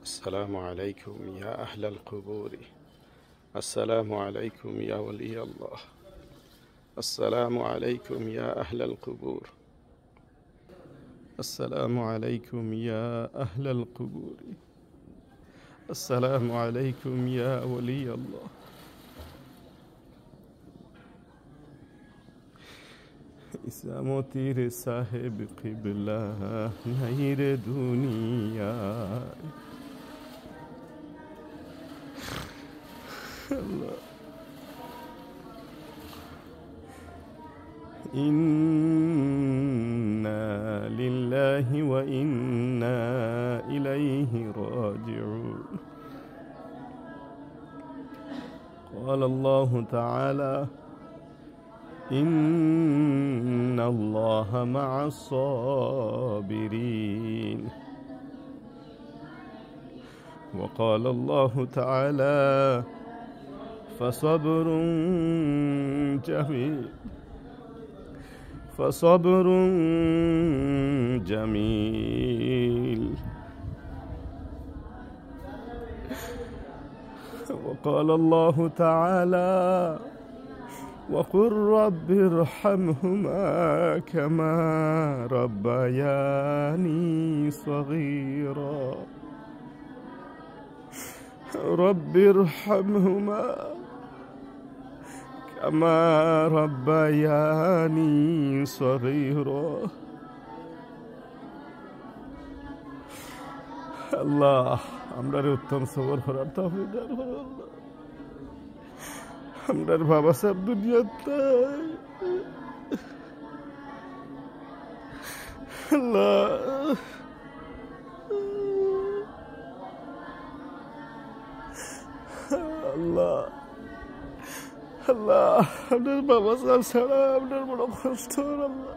السلام عليكم يا أهل القبور. السلام عليكم يا ولي الله. السلام عليكم يا أهل القبور. السلام عليكم يا أهل القبور. السلام عليكم يا ولي الله. ইসামতির সাহেব কিবলা নাই রে দুনিয়ায়। আল্লাহ ইন্না লিল্লাহি ওয়া ইন্না ইলাইহি রাজিউন। قال الله تعالى إن الله مع الصابرين. وقال الله تعالى فصبر جميل. وقال الله تعالى وقل رب ارحمهما كما ربياني صغيرا. رب ارحمهما كما ربياني صغيرا. আল্লাহ আমরারে উত্তম সবর করার তৌফিক দান করো। আল্লাহ আমরার বাবা সাহেব দুনিয়াতে আল্লাহ আল্লাহ আল্লাহ আপনার বাবা সাহেব ছাড়া আপনার বড় কষ্ট। আল্লাহ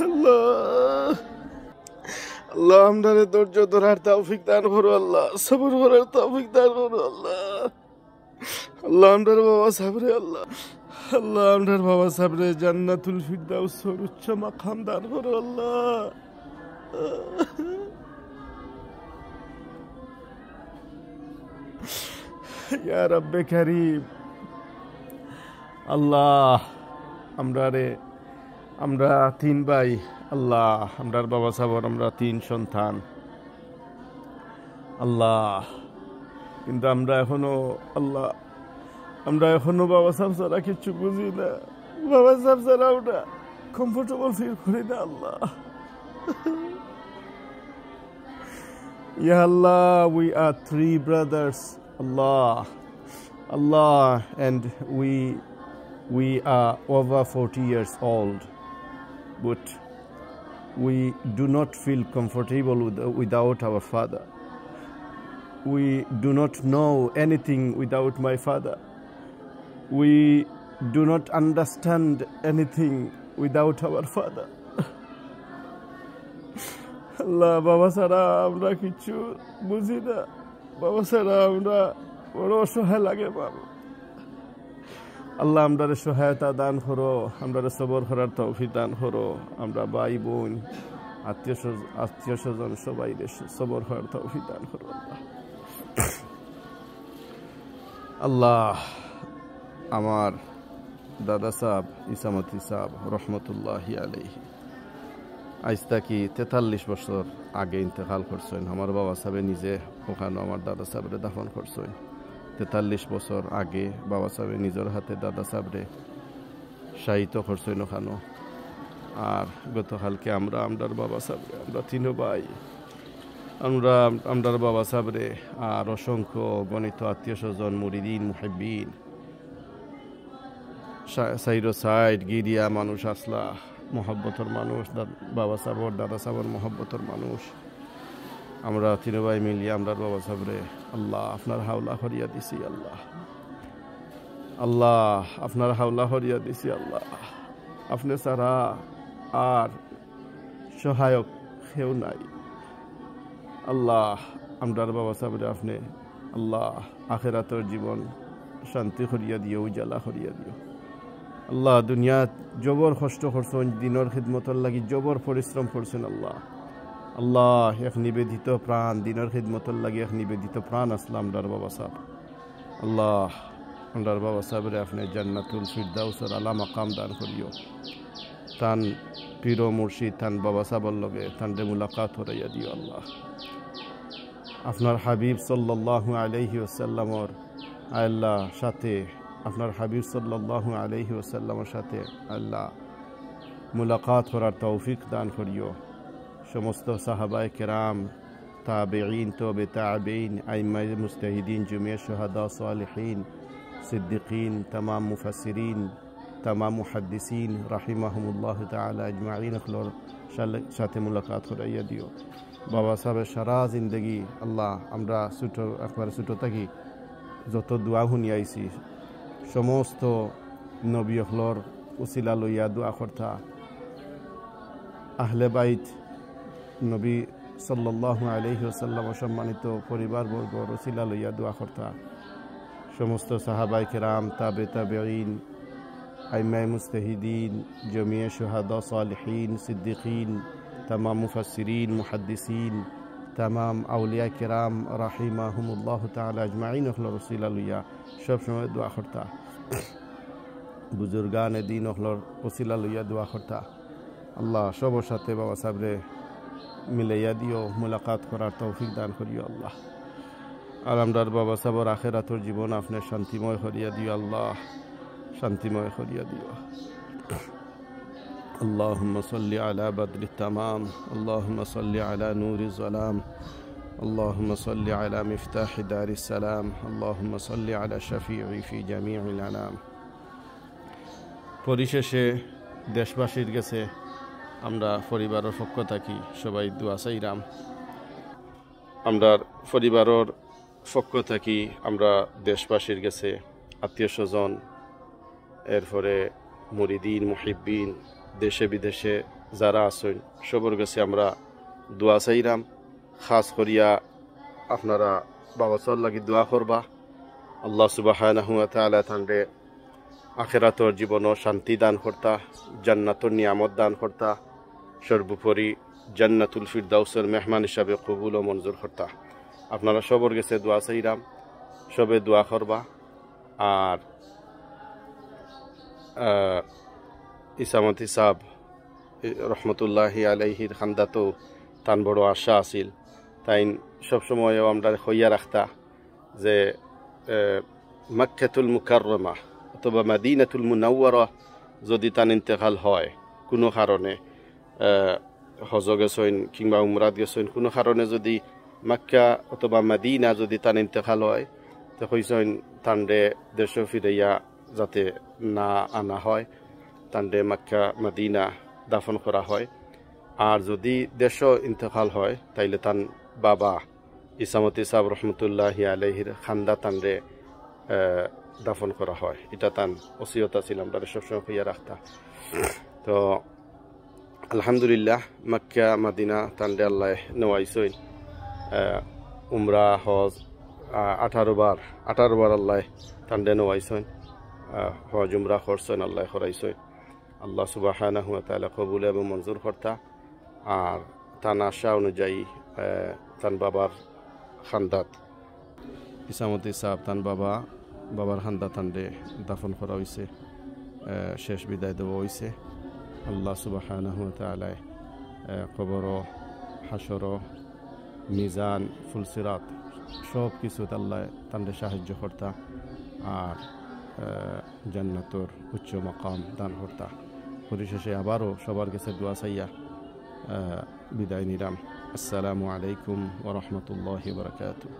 আল্লাহ আল্লাহ আমরারে ধৈর্য ধরার তৌফিক দান করো। আল্লাহ সবর করার তৌফিক দান করো। আল্লাহ আল্লাহ আমরার বাবা সাহেবরে আল্লাহ আল্লাহ আমরার বাবা সাহেবরে জান্নাতুল ফিরদাউসের উচ্চ মাকাম দান করো। আল্লাহ ইয়া রব্বে কারীম। আল্লাহ আমরা তিন ভাই। আল্লাহ আমরার বাবা সাহেবর আমরা তিন সন্তান। আল্লাহ কিন্তু আমরা এখনো বাবা সাহেব ছাড়া কিছু বুঝি না। বাবা সাহেব ছাড়া ওটা কমফোর্টেবল ফিল করি না। আল্লাহ Ya Allah, we are three brothers. Allah, and we are over 40 years old, but we do not feel comfortable without our father. We do not know anything without my father. We do not understand anything without our father. আল্লাহ বাবা ছাড়া আমরা কিছু বুঝি না। বাবা ছাড়া আমরা বড় অসহায় লাগে। বাবা আল্লাহ আমরারে সহায়তা দান করো, আমরারে সবর করার তৌফিক দান করো। আমরা ভাই বোন আত্মীয় স্বজন সবাই সবর করার তৌফিক দান করো। আল্লাহ আমার দাদা সাহেব ইসামতি সাহেব রহমতুল্লাহি আলাইহি আজ তাকি 43 বছর আগে ইন্তেকাল করছেন। আমার বাবা সাহেব নিজে ওখানে আমার দাদা সাহেবরে দাফন করছেন। 43 বছর আগে বাবা সাহেব নিজের হাতে দাদা সাহেবরে শায়িত করছেন ওখানে। আর গতকালকে আমরার বাবা সাহেবরে আমরা তিন ভাই আমরার বাবা সাহেবরে আর অসংখ্য গণিত আত্মীয় স্বজন মুরিদিন মুহিব্বিন সাইড গিরিয়া মানুষ আসলা মহব্বতর মানুষ বাবা সাহেবর দাদা সাহেবর মহব্বতর মানুষ আমরা তিন ভাই মিলিয়ে আমরার বাবা সাহেবরে আল্লাহ আপনার হাওলা হরিয়া দিছি। আল্লাহ আপনার হাওলা হরিয়া দিছি। আল্লাহ আপনি ছাড়া আর সহায়ক কেউ নাই। আল্লাহ আমরার বাবা সাহেবরে আপনি আল্লাহ আখিরাতের জীবন শান্তি করিয়া দিও, উজালা করিয়া দিও। আল্লাহ দুনিয়া জবর কষ্ট করছেন, দিনের খিদমতর লাগি জবর পরিশ্রম করছেন। আল্লাহ আল্লাহ এক নিবেদিত প্রাণ, দিনের খিদমতর লাগি এক নিবেদিত প্রাণ আসলাম আমরার বাবা সাহেব। আল্লাহ আমরার বাবা সাহেবের আপনি জান্নাতুল ফিরদাউসের আলা মাকাম দান করিও। তান পীর মুর্শিদ তান বাবা সাহেবের লগে তানরে মুলাকাত হরাইয়া দিও। আল্লাহ আপনার হাবিব সাল্লাল্লাহু আলাইহি ওয়াসাল্লামর আল্লাহ সাথে, আপনার হাবিব সাল্লাল্লাহু আলাইহি ওয়াসাল্লামের সাথে আল্লাহ মুলাকাত করার তৌফিক দান করিও। সমস্ত সাহাবায়ে কেরাম, তাবেঈন, তবে তাবেঈন, আইম্মায়ে মুজতাহিদিন, জুমিয়া শুহাদা, সালিহিন, সিদ্দিকিন, तमाम মুফাসসিরিন, तमाम মুহাদ্দিসিন রাহিমাহুমুল্লাহ তাআলা আজমাইন আখলোর সাথে মুলাকাত করাইয়া দিও। বাবা সাহেবের সারা জিন্দগি আল্লাহ আমরা ছোটো একবার ছোটো থাকি যত দোয়া শুনি আইছি সমস্ত নবী হলর উসিলা লইয়া দোয়া করতা, আহলে বাইত নবী সাল্লাল্লাহু আলাইহি ওয়াসাল্লাম সম্মানিত পরিবারবর্গর উসিলা লইয়া দোয়া করতা। সমস্ত সাহাবায়ে কেরাম, তাবেঈন, আইম্মায়ে মুজতাহিদিন, জমিয়া শুহাদা, সালিহিন, সিদ্দিকিন, तमाम मुफस्सिरीन, मुहद्दिसीन, तमाम औलिया किराम राहिमाहुमुल्लाह ताला अजमाइन अखलर वसीला लुया सब समय दुआ करता। बुजुर्गान दीन अखलर वसीला लुया दुआ करता। अल्लाह सबों साथे बाबा साहबरे मिलाइया दियो, मुलाकात करार तौफिक दान करियो। अल्लाह আর আমরার বাবা সাহেবের আখিরাতের জীবন আপনি শান্তিময় করিয়া দিও। আল্লাহ শান্তিময় করিয়া দিও। اللهم صل على بدر التمام، اللهم صل على نور الظلام، اللهم صل على مفتاح دار السلام، اللهم صل على شفيع في جميع الأنام। পরিশেষে দেশবাসীর কাছে আমরা পরিবারের পক্ষ থাকি সবাই দোয়া চাইরাম। আমরা পরিবারের পক্ষ থাকি আমরা দেশবাসীর কাছে, আত্মীয় স্বজন, এরপরে মুরিদিন, মুহিব্বিন, দেশে বিদেশে যারা আছেন সবার কাছে আমরা দোয়া চাইরাম। খাস করিয়া আপনারা বাবা সাহেব লাগি দোয়া করবা। আল্লাহ সুবহানাহু ওয়া তাআলা তানরে আখিরাতের জীবনও শান্তি দান করতা, জান্নাতুর নিয়ামত দান করতা, সর্বোপরি জান্নাতুল ফিরদাউসের মেহমান হিসাবে কবুল ও মঞ্জুর করতা। আপনারা সবার কাছে দোয়া চাইরাম, সবে দোয়া করবা। আর ইসামতি সাহেব রহমতুল্লাহি আলাইহির খান্দাতো তান বড় আশা আছিল, তাই সবসময়ও আমরা হইয়া রাখতা যে মক্কাতুল মুকাররমা অথবা মদিনাতুল মুনাওয়ারা যদি তান ইন্তেকাল হয় কোনো কারণে, হজ গেছেন কিংবা উমরাত গেছেন, কোনো কারণে যদি মক্কা অথবা মদিনা যদি তান ইন্তেকাল হয়, তো কইছেন তানরে দেশ ফিরাইয়া যাতে না আনা হয়, তানরে মক্কা মদিনা দাফন করা হয়। আর যদি দেশ ইন্তেকাল হয় তাইলে তান বাবা ইসামতি সাহেব রহমতুল্লাহি আলাইহির খান্দা তানরে দাফন করা হয়। এটা তান ওসিয়ত ছিল, আমরা সবসময় হইয়া রাখতা। তো আলহামদুলিল্লাহ মক্কা মদিনা তানরে আল্লাহ নেওয়াইছেন। উমরা হজ 18 বার আল্লাহ তানরে নেওয়াইছেন। হজ উমরা করছেন, আল্লাহ করাইছেন। আল্লাহ সুবহানাহু ওয়া তাআলা কবুল এবং মঞ্জুর করতা। আর তান আশা অনুযায়ী তান বাবার খান্দাত ইসামতি সাহেব তান বাবার খান্দা তানরে দাফন করা হয়েছে, শেষ বিদায় দেওয়া হয়েছে। আল্লাহ সুবহানাহু ওয়া তাআলা কবর, হাসর, মিজান, ফুলসিরাত সব কিছু আল্লাহ তানরে সাহায্য করতা আর জান্নাতর উচ্চ মাকাম দান করতা। পরিশেষে আবারও সবার কাছে দোয়া চাইয়া বিদায় নিলাম। আসসালামু আলাইকুম ওয়া রাহমাতুল্লাহি ওয়া বারাকাতুহু।